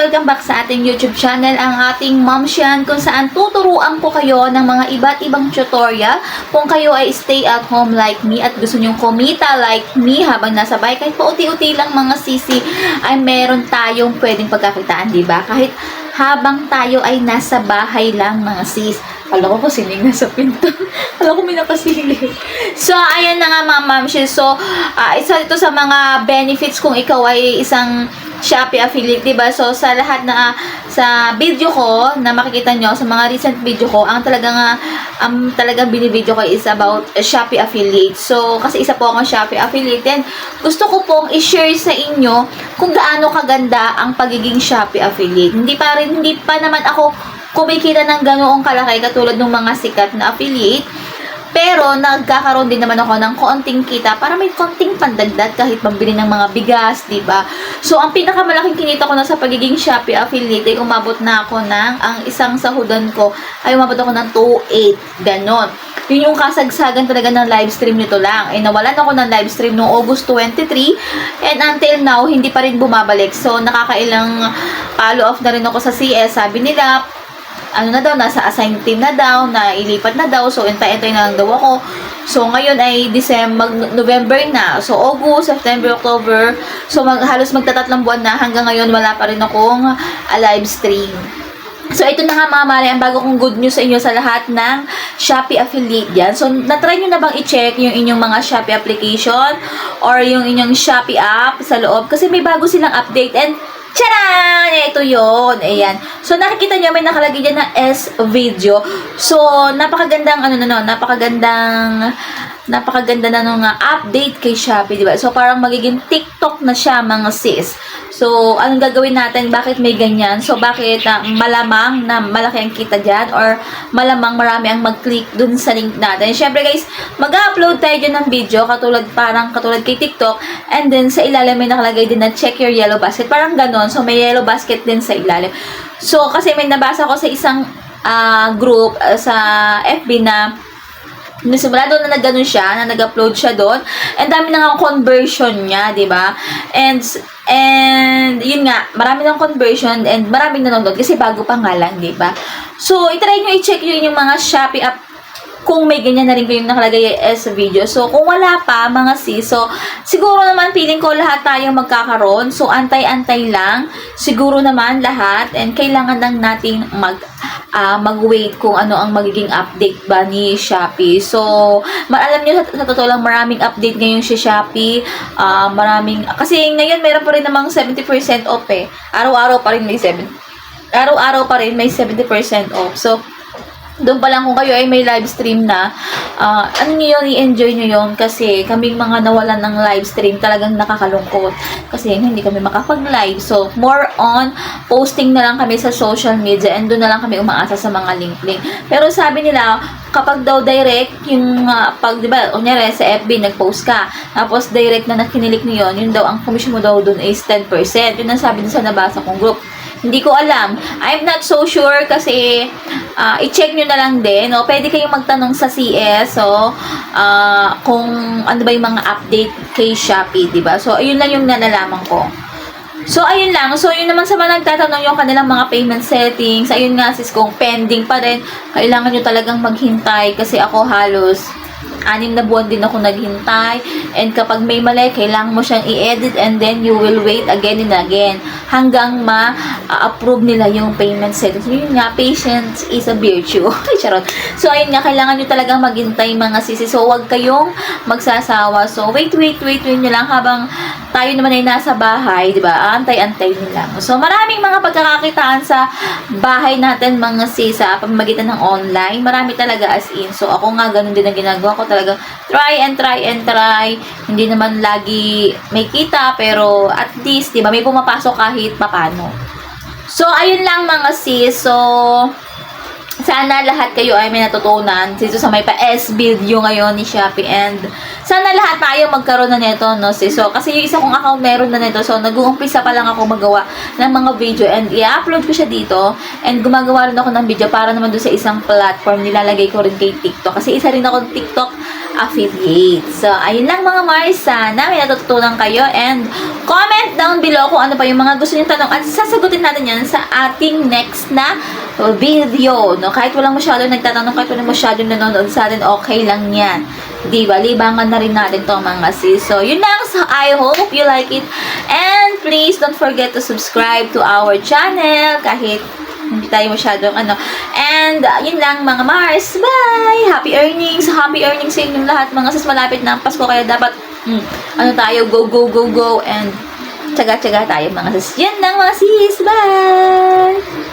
welcome back sa ating YouTube channel, ang ating Momsyan, kung saan tuturuan ko kayo ng mga iba't ibang tutorial kung kayo ay stay at home like me at gusto nyong kumita like me habang nasa bahay. Kahit pauti-uti lang mga sisi ay meron tayong pwedeng pagkakitaan, diba? Kahit habang tayo ay nasa bahay lang mga sis. Alam ko sining nasa pinto. Alam ko may nakasiling. So, ayan na nga mga Momsyan. So, isa ito sa mga benefits kung ikaw ay isang Shopee affiliate, diba? So, sa lahat na sa video ko na makikita nyo, sa mga recent video ko, ang talagang binibideo ko is about Shopee affiliate. So, kasi isa po akong Shopee affiliate, and gusto ko pong i-share sa inyo kung gaano kaganda ang pagiging Shopee affiliate. Hindi pa naman ako kumikita ng ganoong kalaki katulad ng mga sikat na affiliate. Pero, nagkakaroon din naman ako ng konting kita para may konting pandagdag kahit pambili ng mga bigas, diba? So, ang pinakamalaking kinita ko na sa pagiging Shopee affiliate ay umabot na ako ang isang sahudan ko ay umabot ako ng 2.8, ganon. Yun yung kasagsagan talaga ng live stream nito lang. Nawalan ako ng live stream noong August 23, and until now, hindi pa rin bumabalik. So, nakakailang follow off na rin ako sa CS. Sabi nila, nasa assigned team na daw, na ilipat na daw. So, entay-entay na lang daw ako. So, ngayon ay November na. So, August, September, October. So, halos magtatatlong buwan na. Hanggang ngayon, wala pa rin akong live stream. So, ito na nga mga mare, ang bago kong good news sa inyo sa lahat ng Shopee affiliate yan. So, natry nyo na bang i-check yung inyong mga Shopee application or yung inyong Shopee app sa loob? Kasi may bago silang update, and tcharan! Ito yun. Ayan. So, nakikita nyo, may nakalagay dyan na S-video. So, napakagandang, napakaganda na nung update kay Shopee, diba? So, parang magiging TikTok na siya, mga sis. So, anong gagawin natin? Bakit may ganyan? So, bakit malamang na malaki ang kita dyan? Or malamang marami ang mag-click dun sa link natin? Siyempre, guys, mag-upload tayo dyan ng video, katulad kay TikTok. And then, sa ilalim may nakalagay din na check your yellow basket. Parang ganon. So, may yellow basket din sa ilalim. So, kasi may nabasa ko sa isang group sa FB na simula doon na nagganon siya, na nag-upload siya doon, and dami na nga conversion niya, diba? And yun nga, marami ng conversion and maraming nanonood kasi bago pa nga lang, diba? So, itry nyo i-check yun yung mga Shopee app kung may ganyan na rin kayong nakalagay as video. So, kung wala pa, mga sis, so, siguro naman, feeling ko lahat tayo magkakaroon. So, antay-antay lang. Siguro naman lahat. And kailangan lang natin mag-wait kung ano ang magiging update ba ni Shopee. So, alam nyo, sa totoo lang, maraming update ngayon si Shopee. Kasi ngayon, meron pa rin namang 70% off eh. Araw-araw pa rin may 70% off. So, doon pa lang kung kayo ay may live stream na, i-enjoy nyo yun, kasi kaming mga nawalan ng live stream talagang nakakalungkot kasi hindi kami makapag-live. So, more on posting na lang kami sa social media, and doon na lang kami umaasa sa mga link. Pero sabi nila, kapag daw direct, yung diba, kunyari sa FB, nag-post ka, tapos direct na nakinilik niyo yun daw, ang commission mo daw doon is 10%. Yun ang sabi din sa nabasa kong group. Hindi ko alam. I'm not so sure kasi i-check nyo na lang din. No? Pwede kayong magtanong sa CS kung ano ba yung mga update kay Shopee, diba? So, ayun lang yung nalalaman ko. So, ayun lang. So, yun naman sa mga nagtatanong yung kanilang mga payment settings. Ayun nga sis, kung pending pa rin, kailangan nyo talagang maghintay kasi ako halos 6 na buwan din ako naghintay, and kapag may mali, kailangan mo siyang i-edit, and then you will wait again and again hanggang ma-approve nila yung payment settings. Yun nga, patience is a virtue. Charot. So, ayun nga, kailangan nyo talagang maghintay, mga sisi. So, huwag kayong magsasawa. So, wait nyo lang habang tayo naman ay nasa bahay, diba? Antay-antay nyo lang. So, maraming mga pagkakakitaan sa bahay natin, mga sis, sa pamamagitan ng online. Marami talaga as in. So, ako nga, ganun din ang ginagawa ko. Talagang try. Hindi naman lagi may kita, pero at least, diba, may pumapasok kahit papano. So, ayun lang mga sis. So, sana lahat kayo ay may natutunan dito sa may pa-S video ngayon ni Shopee, and sana lahat tayo magkaroon na nito, no sis. So, kasi yung isa kong account meron na nito, so nag-uumpisa pa lang ako magawa ng mga video, and i-upload ko siya dito, and gumagawa rin ako ng video para naman doon sa isang platform, nilalagay ko rin kay TikTok, kasi isa rin ako TikTok affiliate. So, ayun lang mga Mars. Sana may natutunan kayo and comment down below kung ano pa yung mga gusto niyong tanong at sasagutin natin yan sa ating next na video. No? Kahit walang masyado nagtatanong, kahit walang masyado nanonood sa atin, okay lang yan. Diba? Libangan na rin natin to mga sis. So, yun lang. So, I hope you like it. And please don't forget to subscribe to our channel kahit hindi tayo masyadong And, yun lang mga Mars. Bye! Happy earnings! Happy earnings sa inyong lahat mga sis. Malapit na ang Pasko kaya dapat, tayo, go, go, go, go. And, tsaga-tsaga tayo mga sis. Yun lang mga sis. Bye!